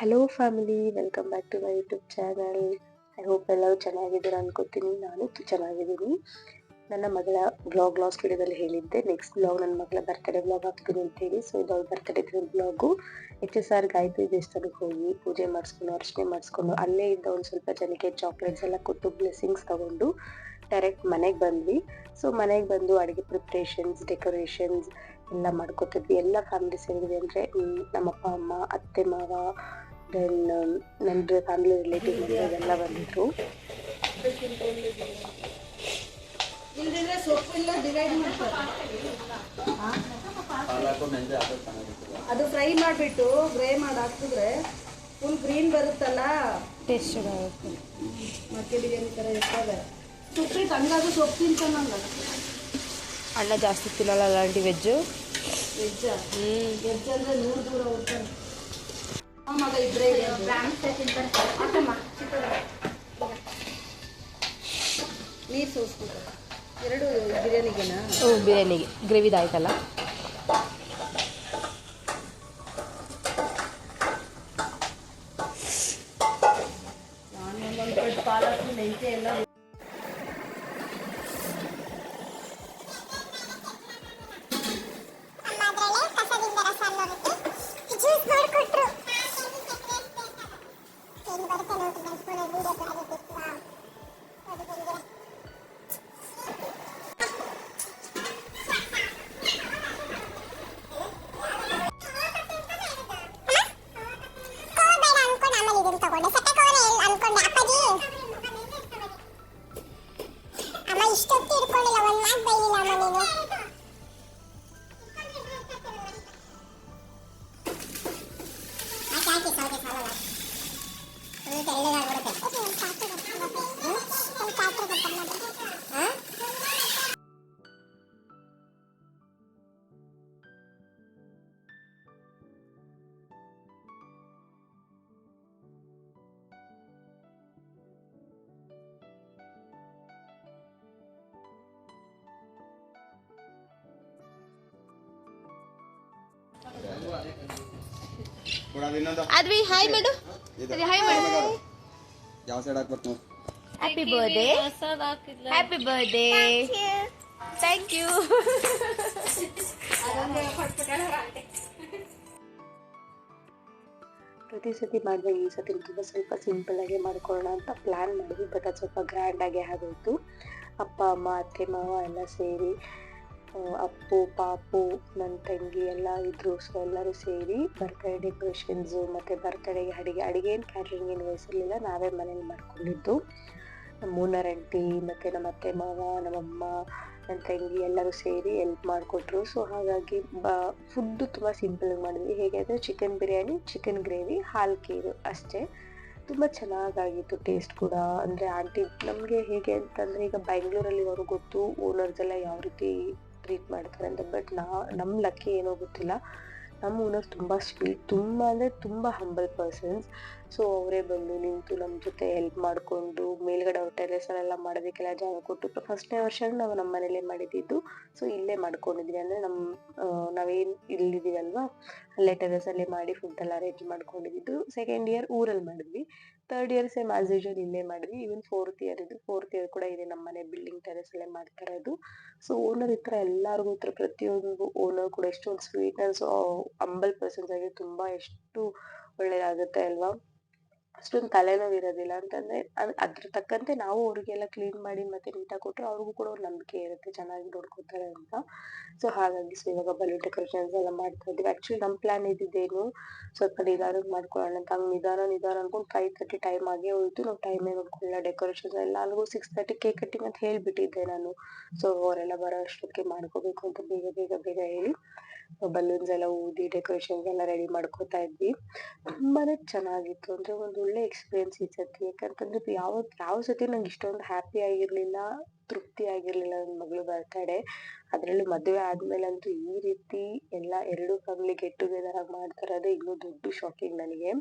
Hello family, welcome back to my YouTube channel. I hope ಎಲ್ಲರೂ ಚೆನ್ನಾಗಿದ್ದೀರಾ ಅನ್ಕೋತೀನಿ. ನಾನು ಚೆನ್ನಾಗಿದ್ದೀನಿ. ನನ್ನ ಮಗಳ ಬ್ಲಾಗ್ ಲಾಸ್ಟ್ ವಿಡಿಯೋದಲ್ಲಿ ಹೇಳಿದ್ದೆ ನೆಕ್ಸ್ಟ್ ಬ್ಲಾಗ್ ನನ್ನ ಮಗಳ ಬರ್ತಡೇ ಬ್ಲಾಗ್ ಹಾಕ್ತೀನಿ ಅಂತೇಳಿ. ಸೊ ಇದು ಅವ್ಳ ಬರ್ತಡೇ ಬ್ಲಾಗು. HSR ಗಾಯತ್ರಿ ದೇವಸ್ಥಾನಕ್ಕೆ ಹೋಗಿ ಪೂಜೆ ಮಾಡಿಸ್ಕೊಂಡು ಅರ್ಚನೆ ಮಾಡಿಸ್ಕೊಂಡು ಅಲ್ಲೇ ಇದ್ದ ಒಂದು ಸ್ವಲ್ಪ ಜನಕ್ಕೆ ಚಾಕ್ಲೇಟ್ಸ್ ಎಲ್ಲ ಕೊಟ್ಟು ಬ್ಲೆಸ್ಸಿಂಗ್ಸ್ ತಗೊಂಡು ಡೈರೆಕ್ಟ್ ಮನೆಗೆ ಬಂದ್ವಿ. ಸೊ ಮನೆಗೆ ಬಂದು ಅಡುಗೆ ಪ್ರಿಪ್ರೇಷನ್ಸ್, ಡೆಕೋರೇಷನ್ಸ್ ಎಲ್ಲ ಮಾಡ್ಕೊತಿದ್ವಿ. ಎಲ್ಲ ಫ್ಯಾಮಿಲಿ ಸೇರಿದ್ವಿ. ಅಂದರೆ ನಮ್ಮ ಅಪ್ಪ ಅಮ್ಮ, ಅತ್ತೆ ಮಾವ, ದೆನ್ ನನ್ನ ಫ್ಯಾಮಿಲಿ ರಿಲೇಟಿವ್ ಎಲ್ಲ ಬಂದಿದ್ರು. ಅದು ಫ್ರೈ ಮಾಡಿಬಿಟ್ಟು ಫ್ರೈ ಮಾಡಿ ಹಾಕಿದ್ರೆ ಫುಲ್ ಗ್ರೀನ್ ಬರುತ್ತಲ್ಲ, ಟೇಸ್ಟ್ ಆಗುತ್ತೆ. ಮಕ್ಕೆ ಬಿರಿಯಾನಿ ಥರ ಇರ್ತದೆ. ಸೊಪ್ಪಿಟ್ಟು ಹಂಗಾದ್ರೂ ಸೊಪ್ಪು ತಿಂತಾನಲ್ಲ. ಅಣ್ಣ ಜಾಸ್ತಿ ತಿನ್ನಲ್ಲ ಅಲ್ಲಾಂಟಿ ವೆಜ್ಜು. ವೆಜ್ಜ ವೆಜ್ ಅಂದರೆ ನೂರು ದೂರ ಹೋಗ್ತಾನೆ. ಮಗ ಇಬ್ಬರೇ ನೀರು ಸೋಸ್ಬಿಟ್ಟು ಎರಡು ಬಿರಿಯಾನಿಗೆನಾ? ಬಿರಿಯಾನಿಗೆ ಗ್ರೇವಿದಾಯ್ತಲ್ಲ. ನಾನು ಒಂದೊಂದು ಕಟ್ಟು ಪಾಲಕ್ ಮೆಂತೆ ಎಲ್ಲ ಇಷ್ಟೊತ್ತು ಇಟ್ಕೊಂಡಿಲ್ಲ, ಒಂದು ಮಾತು ಬೈಲಿಲ್ಲ ಅಮ್ಮ ನೀನು. ಹಾಕಿ ಸೌದೆ ಸಾಲಲ್ಲ, ಫುಲ್ ತೆಳ್ಳಗಾಗ್ಬಿಡುತ್ತೆ. ಒಂದು ಪಾತ್ರೆ ಹಾಂ ಅದ್ವಿ ಹಾಯ್ ಮಾಡು. ಹಾಯ್ ಮಾಡು. ಯಾವ ಸೈಡ್ ಹಾಕ್ಬೇಕು? Happy birthday, happy birthday, thank you. ಪ್ರತಿ ಸತಿ ಮಾಡಿದಾಗ ಈ ಸತಿ ತುಂಬ ಸ್ವಲ್ಪ ಸಿಂಪಲ್ಲಾಗಿ ಮಾಡ್ಕೊಳ್ಳೋಣ ಅಂತ ಪ್ಲ್ಯಾನ್ ಮಾಡಿದ್ವಿ. ಬಟ್ ಅದು ಸ್ವಲ್ಪ ಗ್ರ್ಯಾಂಡಾಗಿ ಆಗೋಯಿತು. ಅಪ್ಪ ಅಮ್ಮ, ಅತ್ತೆ ಮಾವ ಎಲ್ಲ ಸೇರಿ, ಅಪ್ಪು, ಪಾಪು, ನನ್ನ ತಂಗಿ ಎಲ್ಲ ಇದ್ದರು. ಸೊ ಎಲ್ಲರೂ ಸೇರಿ ಬರ್ತ್ಡೇ ಡೆಕೋರೇಷನ್ಸು ಮತ್ತು ಬರ್ತ್ಡೇಗೆ ಅಡುಗೆ ಏನು ಕ್ಯಾಟ್ರಿಂಗ್ ಏನು ವಹಿಸಿರಲಿಲ್ಲ, ನಾವೇ ಮನೇಲಿ ಮಾಡ್ಕೊಂಡಿದ್ದು. ನಮ್ಮ ಓನರ್ ಆಂಟಿ ಮತ್ತು ನಮ್ಮ ಅತ್ತೆ ಮಾವ, ನಮ್ಮಮ್ಮ, ನನ್ನ ತಂಗಿ ಎಲ್ಲರೂ ಸೇರಿ ಎಲ್ಪ್ ಮಾಡಿಕೊಟ್ರು. ಸೊ ಹಾಗಾಗಿ ಫುಡ್ಡು ತುಂಬ ಸಿಂಪಲಾಗಿ ಮಾಡಿದ್ವಿ. ಹೇಗೆ ಅಂದರೆ ಚಿಕನ್ ಬಿರಿಯಾನಿ, ಚಿಕನ್ ಗ್ರೇವಿ, ಹಾಲು ಖೀರು ಅಷ್ಟೇ. ತುಂಬ ಚೆನ್ನಾಗಾಗಿತ್ತು ಟೇಸ್ಟ್ ಕೂಡ. ಅಂದರೆ ಆಂಟಿ ನಮಗೆ ಹೇಗೆ ಅಂತಂದರೆ, ಈಗ ಬೆಂಗಳೂರಲ್ಲಿ ಅವರು ಗೊತ್ತು ಓನರ್ಸ್ ಎಲ್ಲ ಯಾವ ರೀತಿ ಟ್ರೀಟ್ ಮಾಡ್ತಾರೆ ಅಂತ. ಬಟ್ ನಮ್ಮ ಲಕ್ಕಿ ಏನೋ ಗೊತ್ತಿಲ್ಲ, ನಮ್ಮ ಓನರ್ ತುಂಬ ಸ್ವೀಟ್, ತುಂಬ ಅಂದರೆ ತುಂಬ ಹಂಬಲ್ ಪರ್ಸನ್ಸ್. ಸೊ ಅವರೇ ಬಂದು ನಿಂತು ನಮ್ಮ ಜೊತೆ ಹೆಲ್ಪ್ ಮಾಡಿಕೊಂಡು ಮೇಲ್ಗಡೆ ಅವ್ರ ಟೆರೆಸಲ್ಲೆಲ್ಲ ಮಾಡೋದಕ್ಕೆಲ್ಲ ಜಾಗ ಕೊಟ್ಟು, ಫಸ್ಟ್ನೇ ವರ್ಷ ನಾವು ನಮ್ಮ ಮನೇಲೇ ಮಾಡಿದ್ದು. ಸೊ ಇಲ್ಲೇ ಮಾಡ್ಕೊಂಡಿದ್ವಿ. ಅಂದರೆ ನಾವೇನು ಇಲ್ಲಿದ್ದೀವಲ್ವಾ, ಅಲ್ಲೇ ಟೆರೆಸಲ್ಲೇ ಮಾಡಿ ಫುಡ್ಡೆಲ್ಲ ಅರೇಂಜ್ ಮಾಡ್ಕೊಂಡಿದ್ದು. ಸೆಕೆಂಡ್ ಇಯರ್ ಊರಲ್ಲಿ ಮಾಡಿದ್ವಿ. Third year same as usual ಇಲ್ಲೇ ಮಾಡಿದ್ವಿ. ಈವನ್ ಫೋರ್ತ್ ಇಯರ್ ಕೂಡ ಇದೆ ನಮ್ಮ ಮನೆ ಬಿಲ್ಡಿಂಗ್ ಟೆರೆಸಲ್ಲೇ ಮಾಡ್ತಾ ಇರೋದು. ಸೊ ಓನರ್ ಈ ಥರ ಎಲ್ಲರಿಗೂ ಈ ಥರ ಪ್ರತಿಯೊಂದು ಓನರ್ ಕೂಡ ಎಷ್ಟೊಂದು ಸ್ವೀಟ್ನೆಸ್, ಹಂಬಲ್ ಪರ್ಸನ್ಸ್ ಆಗಿ ತುಂಬ ಎಷ್ಟು ಒಳ್ಳೆಯದಾಗುತ್ತೆ ಅಲ್ವಾ. ಅಷ್ಟೊಂದು ತಲೆನೋವು ಇರೋದಿಲ್ಲ. ಅಂತಂದರೆ ಅದ್ರ ತಕ್ಕಂತೆ ನಾವು ಅವ್ರಿಗೆಲ್ಲ ಕ್ಲೀನ್ ಮಾಡಿ ಮತ್ತು ನೀಟಾಗಿ ಕೊಟ್ಟರೆ ಅವ್ರಿಗೂ ಕೂಡ ಒಂದು ನಂಬಿಕೆ ಇರುತ್ತೆ, ಚೆನ್ನಾಗಿ ನೋಡ್ಕೊತಾರೆ ಅಂತ. ಸೊ ಹಾಗಾಗಿ ಇವಾಗ ಬಲೂನ್ ಡೆಕೋರೇಷನ್ಸ್ ಎಲ್ಲ ಮಾಡ್ತಾ ಇದ್ದೀವಿ. ಆ್ಯಕ್ಚುಲಿ ನಮ್ಮ ಪ್ಲ್ಯಾನ್ ಇದ್ದಿದ್ದೇನು, ಸ್ವಲ್ಪ ನಿಧಾನಕ್ಕೆ ಮಾಡ್ಕೊಳ್ಳೋಣ ಅಂತ. ಹಂಗೆ ನಿಧಾನ ಅಂದ್ಕೊಂಡು 5:30 ಟೈಮ್ ಆಗೇ ಹೋಯಿತು. ನಾವು ಟೈಮೇ ನೋಡ್ಕೊಳ್ಳಿಲ್ಲ. ಡೆಕೋರೇಷನ್ಸ್ ಎಲ್ಲರಿಗೂ 6:30 ಕೇಕ್ ಕಟ್ಟಿಂಗ್ ಅಂತ ಹೇಳಿಬಿಟ್ಟಿದ್ದೆ ನಾನು. ಸೊ ಅವರೆಲ್ಲ ಬರೋ ಅಷ್ಟೊತ್ತಿಗೆ ಮಾಡ್ಕೋಬೇಕು ಅಂತ ಬೇಗ ಹೇಳಿ ಬಲೂನ್ಸ್ ಎಲ್ಲ ಊದಿ ಡೆಕೋರೇಷನ್ಸ್ ಎಲ್ಲ ರೆಡಿ ಮಾಡ್ಕೋತಾ ಇದ್ವಿ. ತುಂಬಾ ಚೆನ್ನಾಗಿತ್ತು. ಅಂದರೆ ಒಂದು ಒಳ್ಳೆ ಎಕ್ಸ್ಪೀರಿಯೆನ್ಸ್ ಈ ಸತಿ. ಯಾಕಂತಂದರೆ ಯಾವ ಸತಿ ನಂಗೆ ಇಷ್ಟೊಂದು ಹ್ಯಾಪಿ ಆಗಿರಲಿಲ್ಲ, ತೃಪ್ತಿ ಆಗಿರಲಿಲ್ಲ ನನ್ನ ಮಗಳು ಬರ್ತಡೇ. ಅದರಲ್ಲೂ ಮದುವೆ ಆದಮೇಲಂತೂ ಈ ರೀತಿ ಎಲ್ಲ ಎರಡು ಫ್ಯಾಮಿಲಿ ಗೆಟ್ ಟುಗೆದರ್ ಆಗಿ ಮಾಡ್ತಾಯಿರೋದೇ ಇನ್ನೂ ದೊಡ್ಡ ಶಾಕಿಂಗ್ ನನಗೆ.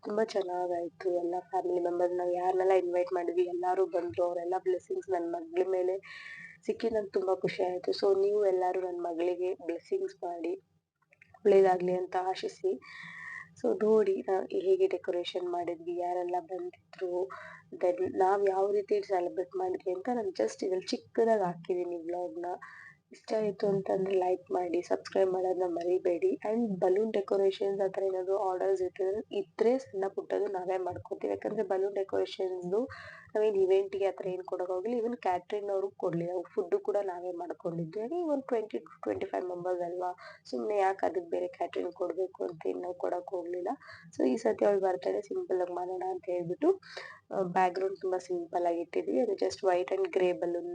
ತುಂಬ ಚೆನ್ನಾಗಾಯಿತು. ಎಲ್ಲ ಫ್ಯಾಮಿಲಿ ಮೆಂಬರ್ಸ್ ನಾವು ಯಾರನ್ನೆಲ್ಲ ಇನ್ವೈಟ್ ಮಾಡಿದ್ವಿ ಎಲ್ಲರೂ ಬಂದರು. ಅವರೆಲ್ಲ ಬ್ಲೆಸ್ಸಿಂಗ್ಸ್ ನನ್ನ ಮಗಳ ಮೇಲೆ ಸಿಕ್ಕಿ ನಂಗೆ ತುಂಬ ಖುಷಿ ಆಯಿತು. ಸೊ ನೀವು ಎಲ್ಲರೂ ನನ್ನ ಮಗಳಿಗೆ ಬ್ಲೆಸ್ಸಿಂಗ್ಸ್ ಮಾಡಿ ಒಳ್ಳೆಯದಾಗಲಿ ಅಂತ ಆಶಿಸಿ. ಸೊ ನೋಡಿ ಹೇಗೆ ಡೆಕೋರೇಷನ್ ಮಾಡಿದ್ವಿ, ಯಾರೆಲ್ಲ ಬಂದಿದ್ರು, ದೆನ್ ನಾವು ಯಾವ ರೀತಿ ಸೆಲೆಬ್ರೇಟ್ ಮಾಡಿದ್ವಿ ಅಂತ ನಾನು ಜಸ್ಟ್ ಇದ್ರಲ್ಲಿ ಚಿಕ್ಕದಾಗಿ ಹಾಕಿದ್ದೀನಿ ವ್ಲಾಗ್ನ. ಇಷ್ಟ ಆಯಿತು ಅಂತಂದರೆ ಲೈಕ್ ಮಾಡಿ, ಸಬ್ಸ್ಕ್ರೈಬ್ ಮಾಡೋದನ್ನ ಮರಿಬೇಡಿ. ಆ್ಯಂಡ್ ಬಲೂನ್ ಡೆಕೋರೇಷನ್ಸ್ ಆ ಥರ ಏನಾದರೂ ಆರ್ಡರ್ಸ್ ಇದ್ದರೆ ಸಣ್ಣ ಪುಟ್ಟದು ನಾವೇ ಮಾಡ್ಕೊತೀವಿ. ಯಾಕಂದರೆ ಬಲೂನ್ ಡೆಕೋರೇಷನ್ಸ್ದು ನಾವೇನು ಇವೆಂಟ್ಗೆ ಆ ಥರ ಏನು ಕೊಡೋಕ್ಕಾಗಲಿ. ಈವನ್ ಕ್ಯಾಟ್ರಿಂಗ್ ಅವ್ರಿಗೆ ಕೊಡಲಿಲ್ಲ, ಫುಡ್ಡು ಕೂಡ ನಾವೇ ಮಾಡ್ಕೊಂಡಿದ್ವಿ. ಒಂದು 20-25 ಮೆಂಬರ್ಸ್ ಅಲ್ವಾ, ಸುಮ್ಮನೆ ಯಾಕೆ ಅದಕ್ಕೆ ಬೇರೆ ಕ್ಯಾಟ್ರಿಂಗ್ ಕೊಡಬೇಕು ಅಂತ ನಾವು ಕೊಡೋಕೆ ಹೋಗಲಿಲ್ಲ. ಸೊ ಈ ಸತಿ ಅವಳು ಬರ್ತಡೇ ಸಿಂಪಲಾಗಿ ಮಾಡೋಣ ಅಂತ ಹೇಳ್ಬಿಟ್ಟು ಬ್ಯಾಕ್ಗ್ರೌಂಡ್ ತುಂಬ ಸಿಂಪಲಾಗಿ ಇಟ್ಟಿದ್ವಿ. ಅದು just white and grey balloon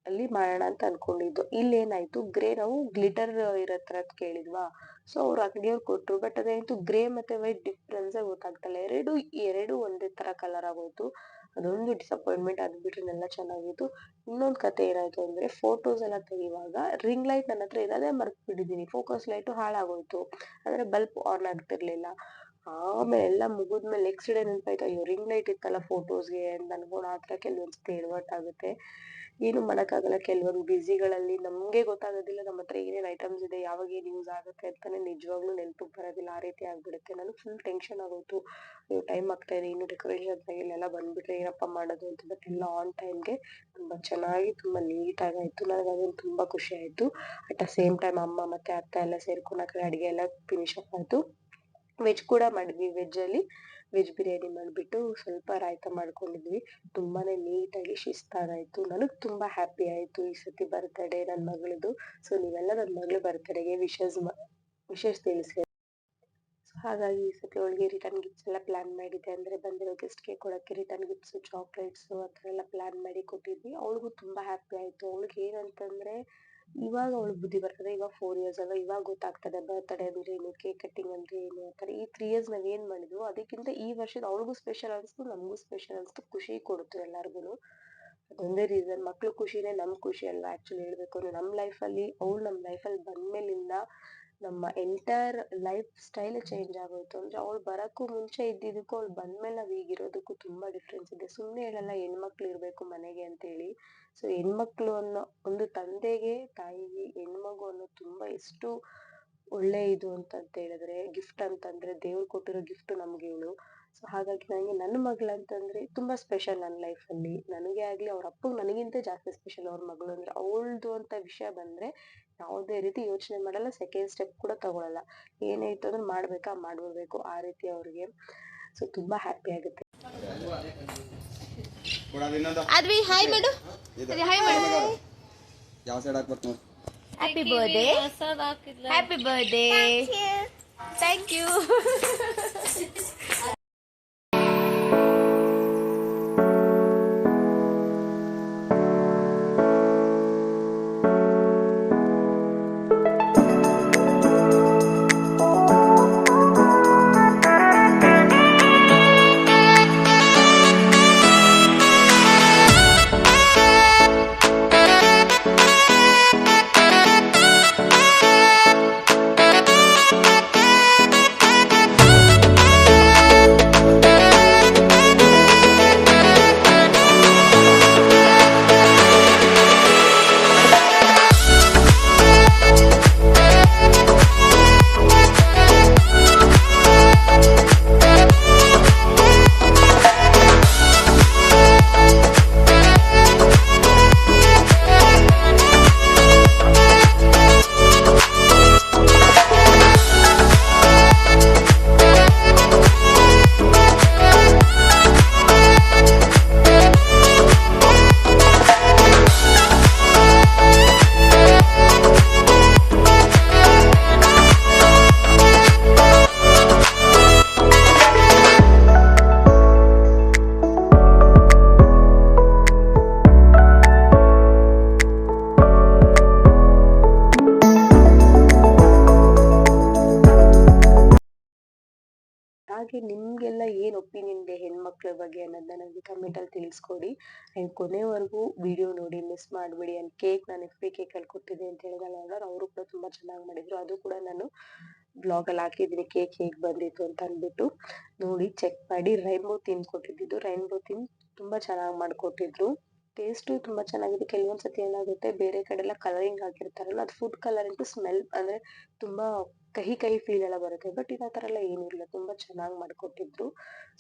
ಅಲ್ಲಿ ಮಾಡೋಣ ಅಂತ ಅನ್ಕೊಂಡಿದ್ದು. ಇಲ್ಲೇನಾಯ್ತು, ಗ್ರೇ ನಾವು ಗ್ಲಿಟರ್ ಇರೋ ಥರದ್ದು ಕೇಳಿದ್ವಾ, ಸೊ ಅವ್ರು ಅಂಗಡಿಯವ್ರು ಕೊಟ್ಟರು. ಬಟ್ ಅದೇನಾಯ್ತು, ಗ್ರೇ ಮತ್ತು ವೈಟ್ ಡಿಫ್ರೆನ್ಸೇ ಗೊತ್ತಾಗ್ತಲ್ಲ, ಎರಡು ಒಂದೇ ಥರ ಕಲರ್ ಆಗೋಯ್ತು. ಅದೊಂದು ಡಿಸಪಾಯಿಂಟ್ಮೆಂಟ್. ಅದು ಬಿಟ್ಟರೆ ಎಲ್ಲ ಚೆನ್ನಾಗಿತ್ತು. ಇನ್ನೊಂದು ಕತೆ ಏನಾಯ್ತು ಅಂದರೆ, ಫೋಟೋಸ್ ಎಲ್ಲ ತೆಗೆಯುವಾಗ ರಿಂಗ್ ಲೈಟ್ ನನ್ನ ಹತ್ರ ಇರೋದೇ ಮರ್ತ್ಬಿಟ್ಟಿದ್ದೀನಿ. ಫೋಕಸ್ ಲೈಟು ಹಾಳಾಗೋಯ್ತು, ಅಂದರೆ ಬಲ್ಬ್ ಆನ್ ಆಗ್ತಿರ್ಲಿಲ್ಲ. ಆಮೇಲೆ ಎಲ್ಲ ಮುಗಿದ್ಮೇಲೆ ನೆಕ್ಸ್ಟ್ ಡೇ ನೆನಪಾಯ್ತು, ಅಯ್ಯೋ ರಿಂಗ್ ಲೈಟ್ ಇತ್ತಲ್ಲ ಫೋಟೋಸ್ಗೆ ಅಂತ ಅನ್ಕೊಂಡು. ಆ ಥರ ಕೆಲವೊಂದ್ಸತಿ ಎಡವಟ್ಟಾಗುತ್ತೆ. ಏನು ಮಾಡೋಕ್ಕಾಗಲ್ಲ, ಕೆಲವೊಂದು ಬ್ಯುಸಿಗಳಲ್ಲಿ ನಮಗೆ ಗೊತ್ತಾಗೋದಿಲ್ಲ ನಮ್ಮ ಹತ್ರ ಏನೇನು ಐಟಮ್ಸ್ ಇದೆ, ಯಾವಾಗ ಏನು ಯೂಸ್ ಆಗುತ್ತೆ ಅಂತಲೇ ನಿಜವಾಗ್ಲೂ ನೆನಪಿಗೆ ಬರೋದಿಲ್ಲ. ಆ ರೀತಿ ಆಗಿಬಿಡುತ್ತೆ. ನನಗೆ ಫುಲ್ ಟೆನ್ಷನ್ ಆಗೋಯ್ತು, ಅಯ್ಯೋ ಟೈಮ್ ಆಗ್ತಾಯಿದೆ, ಇನ್ನು ಡೆಕೋರೇಷನ್ಸ್ ಇಲ್ಲೆಲ್ಲ ಬಂದುಬಿಟ್ರೆ ಏನಪ್ಪ ಮಾಡೋದು ಅಂತ. ಬಟ್ ಎಲ್ಲ ಆನ್ ಟೈಮ್ಗೆ ತುಂಬ ಚೆನ್ನಾಗಿ ತುಂಬ ನೀಟಾಗಾಯಿತು. ನನಗೆ ಅದನ್ನು ತುಂಬ ಖುಷಿ ಆಯಿತು. ಅಟ್ ದ ಸೇಮ್ ಟೈಮ್ ಅಮ್ಮ ಮತ್ತು ಅತ್ತೆ ಎಲ್ಲ ಸೇರ್ಕೊಂಡು ಆ ಕಡೆ ಅಡುಗೆ ಎಲ್ಲ ಫಿನಿಶ್ ಅಪ್ ಆಯಿತು. ವೆಜ್ ಕೂಡ ಮಾಡಿದ್ವಿ. ವೆಜ್ ಬಿರಿಯಾನಿ ಮಾಡಿಬಿಟ್ಟು ಸ್ವಲ್ಪ ರಾಯ್ತ ಮಾಡ್ಕೊಂಡಿದ್ವಿ. ತುಂಬಾ ನೀಟಾಗಿ ಶಿಸ್ತಾಗಾಯಿತು. ನನಗೆ ತುಂಬ ಹ್ಯಾಪಿ ಆಯಿತು ಈ ಸತಿ ಬರ್ತಡೇ ನನ್ನ ಮಗಳದು. ಸೊ ನೀವೆಲ್ಲ ನನ್ನ ಮಗಳ ಬರ್ತಡೇಗೆ ವಿಶೇಷ ತಿಳಿಸಿ. ಸೊ ಹಾಗಾಗಿ ಈ ಸತಿ ಅವಳಿಗೆ ರಿಟರ್ನ್ ಗಿಫ್ಟ್ಸ್ ಎಲ್ಲ ಪ್ಲ್ಯಾನ್ ಮಾಡಿದ್ದೆ. ಅಂದರೆ ಬಂದಿರೋ ಗೆಸ್ಟ್ಗೆ ಕೊಡೋಕ್ಕೆ ರಿಟರ್ನ್ ಗಿಫ್ಟ್ಸು, ಚಾಕ್ಲೇಟ್ಸು ಆ ಥರ ಎಲ್ಲ ಪ್ಲ್ಯಾನ್ ಮಾಡಿ ಕೊಟ್ಟಿದ್ವಿ. ಅವಳಿಗೂ ತುಂಬ ಹ್ಯಾಪಿ ಆಯಿತು. ಅವಳಿಗೆ ಏನಂತಂದರೆ, ಇವಾಗ ಅವಳಿಗೆ ಬುದ್ಧಿ ಬರ್ತದೆ. ಇವಾಗ 4 ಇಯರ್ಸ್ ಅಲ್ವಾ, ಇವಾಗ ಗೊತ್ತಾಗ್ತದೆ ಬರ್ತಡೇ ಅಂದರೆ ಏನು, ಕೇಕ್ ಕಟ್ಟಿಂಗ್ ಅಂದರೆ ಏನು ಆ ಥರ. ಈ 3 ಇಯರ್ಸ್ ನಾವು ಏನು ಮಾಡಿದ್ವು ಅದಕ್ಕಿಂತ ಈ ವರ್ಷದ ಅವಳಿಗೂ ಸ್ಪೆಷಲ್ ಅನಿಸ್ತು, ನಮಗೂ ಸ್ಪೆಷಲ್ ಅನಿಸ್ತು. ಖುಷಿ ಕೊಡ್ತು ಎಲ್ಲರಿಗೂ. ಅದೊಂದೇ ರೀಸನ್. ಮಕ್ಳು ಖುಷಿನೇ ನಮ್ಮ ಖುಷಿ ಅಲ್ವಾ. ಆ್ಯಕ್ಚುಲಿ ಹೇಳಬೇಕು ಅಂದರೆ ನಮ್ಮ ಲೈಫಲ್ಲಿ ನಮ್ಮ ಲೈಫಲ್ಲಿ ಬಂದಮೇಲಿಂದ ನಮ್ಮ ಎಂಟೈರ್ ಲೈಫ್ ಸ್ಟೈಲೇ ಚೇಂಜ್ ಆಗೋಯ್ತು. ಅಂದರೆ ಅವಳು ಬರೋಕ್ಕೂ ಮುಂಚೆ ಇದ್ದಿದ್ದಕ್ಕೂ ಅವಳು ಬಂದಮೇಲೆ ನಾವು ಈಗಿರೋದಕ್ಕೂ ತುಂಬ ಡಿಫ್ರೆನ್ಸ್ ಇದೆ. ಸುಮ್ಮನೆ ಹೇಳಲ್ಲ ಹೆಣ್ಮಕ್ಳು ಇರಬೇಕು ಮನೆಗೆ ಅಂತೇಳಿ. ಸೊ ಹೆಣ್ಮಕ್ಳು ಅನ್ನೋ ಒಂದು ತಂದೆಗೆ, ತಾಯಿಗೆ ಹೆಣ್ಮಗು ಅನ್ನೋದು ತುಂಬ ಎಷ್ಟು ಒಳ್ಳೆ ಇದು ಅಂತಂತ ಹೇಳಿದ್ರೆ, ಗಿಫ್ಟ್ ಅಂತಂದರೆ ದೇವ್ರು ಕೊಟ್ಟಿರೋ ಗಿಫ್ಟು ನಮಗೆ ಇವಳು. ಸೊ ಹಾಗಾಗಿ ನನಗೆ ನನ್ನ ಮಗಳಂತಂದರೆ ತುಂಬ ಸ್ಪೆಷಲ್ ನನ್ನ ಲೈಫಲ್ಲಿ. ನನಗೆ ಆಗಲಿ ಅವ್ರ ಅಪ್ಪಗೆ ನನಗಿಂತ ಜಾಸ್ತಿ ಸ್ಪೆಷಲ್ ಅವ್ರ ಮಗಳು ಅಂದರೆ. ಅವಳದು ಅಂತ ವಿಷಯ ಬಂದರೆ ಯಾವುದೇ ರೀತಿ ಯೋಚನೆ ಮಾಡಲ್ಲ, ಸೆಕೆಂಡ್ ಸ್ಟೆಪ್ ಕೂಡ ತಗೊಳ್ಳಲ್ಲ. ಏನೇ ಇತ್ತು ಅಂದ್ರೆ ಮಾಡ್ಬಿಡ್ಬೇಕು ಆ ರೀತಿ ಅವ್ರಿಗೆ. ಸೊ ತುಂಬ ಹ್ಯಾಪಿ ಆಗುತ್ತೆ. ಅದ್ವಿ ಹಾಯ್ ಮಾಡು, ಹಾಯ್ ಮಾಡು. ಯಾವ ಸೈಡ್ ಹಾಕ್ಬೇಕು ನೋಡಿ. Happy birthday, happy birthday, thank you. ಹಾಗೆ ನಿಮಗೆಲ್ಲ ಏನು ಒಪಿನಿಯನ್ ಇದೆ ಹೆಣ್ಮಕ್ಳ ಬಗ್ಗೆ ಅನ್ನೋದನ್ನ ನನಗೆ ಕಮೆಂಟಲ್ಲಿ ತಿಳಿಸ್ಕೊಡಿ. ಆ್ಯಂಡ್ ಕೊನೆವರೆಗೂ ವಿಡಿಯೋ ನೋಡಿ, ಮಿಸ್ ಮಾಡಬೇಡಿ. ಆ್ಯಂಡ್ ಕೇಕ್ ನಾನು FP ಕೇಕಲ್ಲಿ ಕೊಟ್ಟಿದ್ದೆ ಅಂತ ಹೇಳಿದಲ್ಲ ಆರ್ಡರ್, ಅವರು ಕೂಡ ತುಂಬ ಚೆನ್ನಾಗಿ ಮಾಡಿದರು. ಅದು ಕೂಡ ನಾನು ಬ್ಲಾಗಲ್ಲಿ ಹಾಕಿದ್ದೀನಿ, ಕೇಕ್ ಹೇಗೆ ಬಂದಿತ್ತು ಅಂತ ಅಂದ್ಬಿಟ್ಟು ನೋಡಿ ಚೆಕ್ ಮಾಡಿ. ರೈನ್ಬೋ ಥೀಮ್ ಕೊಟ್ಟಿದ್ದು, ರೈನ್ಬೋ ಥೀಮ್ ತುಂಬ ಚೆನ್ನಾಗಿ ಮಾಡಿಕೊಟ್ಟಿದ್ರು. ಟೇಸ್ಟು ತುಂಬ ಚೆನ್ನಾಗಿದೆ. ಕೆಲವೊಂದ್ಸತಿ ಏನಾಗುತ್ತೆ ಬೇರೆ ಕಡೆ ಎಲ್ಲ ಕಲರಿಂಗ್ ಹಾಕಿರ್ತಾರಲ್ಲ ಅದು ಫುಡ್ ಕಲರಿಂಗ್ ಸ್ಮೆಲ್ ಅಂದರೆ ತುಂಬ ಕಹಿ ಕಹಿ ಫೀಲ್ ಎಲ್ಲ ಬರುತ್ತೆ. ಬಟ್ ಇದು ಆ ಥರ ಎಲ್ಲ ಏನೂ ಇಲ್ಲ, ತುಂಬ ಚೆನ್ನಾಗಿ ಮಾಡಿಕೊಟ್ಟಿದ್ರು.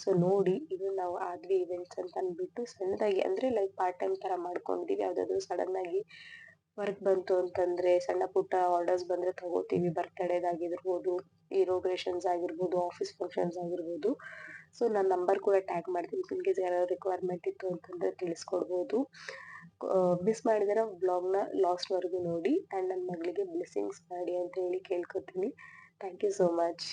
ಸೊ ನೋಡಿ, ಇದು ನಾವು ಆದ್ವಿ ಇವೆಂಟ್ಸ್ ಅಂತ ಅಂದ್ಬಿಟ್ಟು ಸಣ್ಣದಾಗಿ ಅಂದರೆ ಲೈಕ್ ಪಾರ್ಟ್ ಟೈಮ್ ಥರ ಮಾಡ್ಕೊಂಡಿದ್ದೀವಿ. ಯಾವುದಾದ್ರೂ ಸಡನ್ನಾಗಿ ವರ್ಕ್ ಬಂತು ಅಂತಂದರೆ ಸಣ್ಣ ಪುಟ್ಟ ಆರ್ಡರ್ಸ್ ಬಂದರೆ ತಗೋತೀವಿ. ಬರ್ತ್ಡೇದಾಗಿರ್ಬೋದು, ಇನಾಗ್ರೇಷನ್ಸ್ ಆಗಿರ್ಬೋದು, ಆಫೀಸ್ ಫಂಕ್ಷನ್ಸ್ ಆಗಿರ್ಬೋದು. ಸೊ ನಾನು ನಂಬರ್ ಕೂಡ ಟ್ಯಾಗ್ ಮಾಡ್ತೀನಿ. ಇನ್ ಕೇಸ್ ಯಾರಾದ್ರು ರಿಕ್ವೈರ್ಮೆಂಟ್ ಇತ್ತು ಅಂತಂದರೆ ತಿಳಿಸ್ಕೊಡ್ಬೋದು. ಮಿಸ್ ಮಾಡಿದರೆ ವ್ಲಾಗ್ನ ಲಾಸ್ಟ್ವರೆಗೂ ನೋಡಿ ಆ್ಯಂಡ್ ನನ್ನ ಮಗಳಿಗೆ ಬ್ಲೆಸ್ಸಿಂಗ್ಸ್ ಮಾಡಿ ಅಂತ ಹೇಳಿ ಕೇಳ್ಕೊತೀನಿ. Thank you so much.